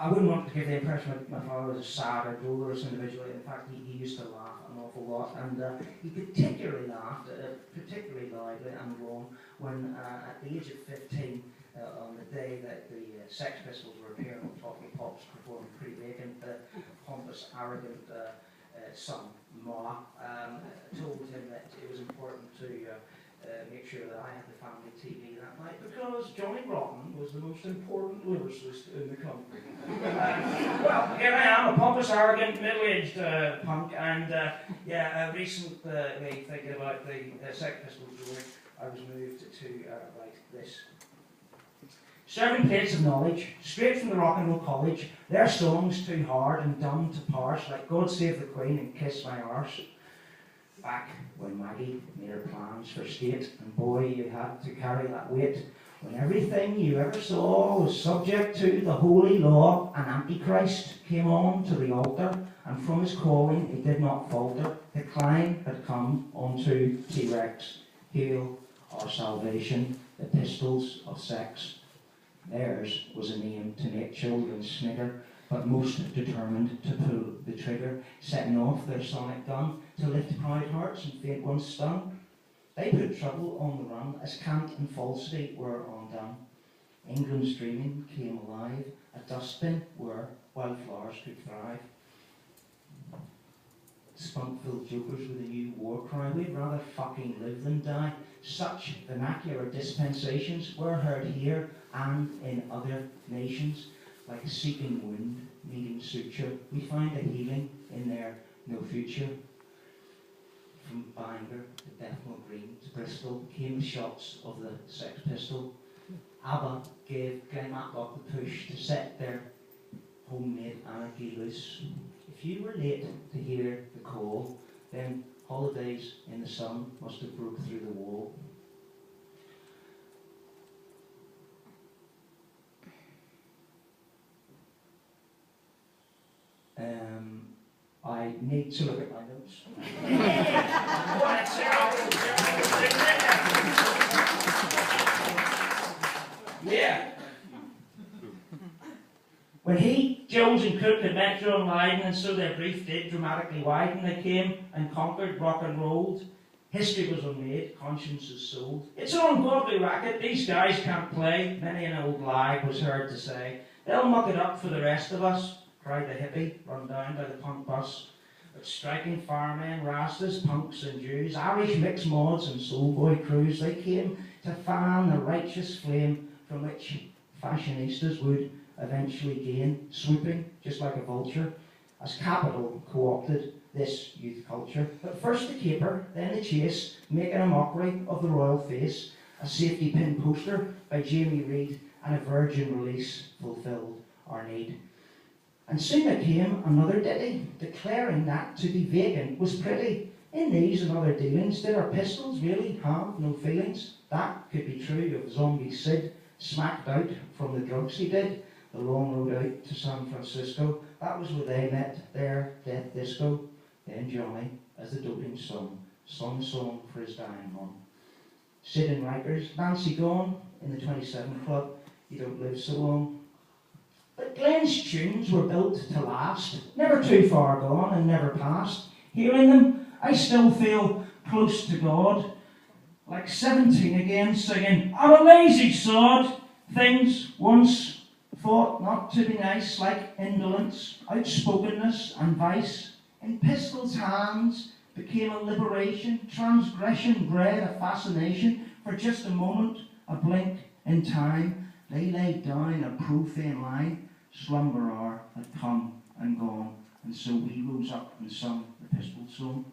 I wouldn't want to give the impression that my father was a sad or dolorous individual. In fact, he used to laugh an awful lot, and he particularly laughed, particularly loudly and long, when at the age of 15, on the day that the Sex Pistols were appearing on Top of the Pops, performing Pretty Vacant, the pompous, arrogant son, Ma, told him that it was important to make sure that I had the family TV that night because Johnny Rotten was the most important lyricist in the country. Well, here I am, a pompous, arrogant, middle-aged punk, and recently thinking about the Sex Pistols story, I was moved to write this. Serving plates of knowledge, straight from the rock and roll college, their songs too hard and dumb to parse, like God Save the Queen and Kiss My Arse. Back when Maggie made her plans for state, and boy, you had to carry that weight, when everything you ever saw was subject to the holy law, and Antichrist came on to the altar, and from his calling he did not falter. The climb had come onto T-Rex, hail our salvation, the pistols of sex. Theirs was a name to make children snigger, but most determined to pull the trigger, setting off their sonic gun to lift proud hearts and faint ones stung. They put trouble on the run as cant and falsity were undone. England's dreaming came alive, a dustbin where wildflowers could thrive. Spunk-filled jokers with a new war cry, we'd rather fucking live than die. Such vernacular dispensations were heard here and in other nations. Like a seeking wind needing suture, we find a healing in their no future. From Bangor to Bethnal Green to Bristol came the shots of the Sex Pistol. ABBA gave Glenn Matlock the push to set their homemade anarchy loose. If you were late to hear the call, then Holidays in the Sun must have broke through the wall. I need to look at my notes. Yeah. When he, Jones and Cook had Metro and Leiden, and so their brief did dramatically widen, they came and conquered, rock and rolled. History was unmade, consciences sold. It's an ungodly racket, these guys can't play, many an old lie was heard to say. They'll muck it up for the rest of us, cried the hippie, run down by the punk bus. But striking firemen, rastas, punks and Jews, Irish mixed mods and soulboy crews, they came to fan the righteous flame from which fashionistas would eventually gain, swooping just like a vulture, as capital co-opted this youth culture. But first the caper, then the chase, making a mockery of the royal face, a safety pin poster by Jamie Reid, and a virgin release fulfilled our need. And soon there came another ditty, declaring that to be vacant was pretty. In these and other dealings, did our pistols really have no feelings? That could be true of Zombie Sid, smacked out from the drugs he did, the long road out to San Francisco. That was where they met their death disco. Then Johnny, as the doting son, sung a song for his dying mum. Sid and Rikers, Nancy gone, in the 27 Club, you don't live so long. But Glenn's tunes were built to last, never too far gone and never past. Hearing them, I still feel close to God, like 17 again, singing, I'm a lazy sod. Things once thought not to be nice, like indolence, outspokenness and vice, in pistols' hands became a liberation. Transgression bred a fascination. For just a moment, a blink in time, they laid down a profane line. Slumber hour had come and gone, and so we rose up and sung the pistol song.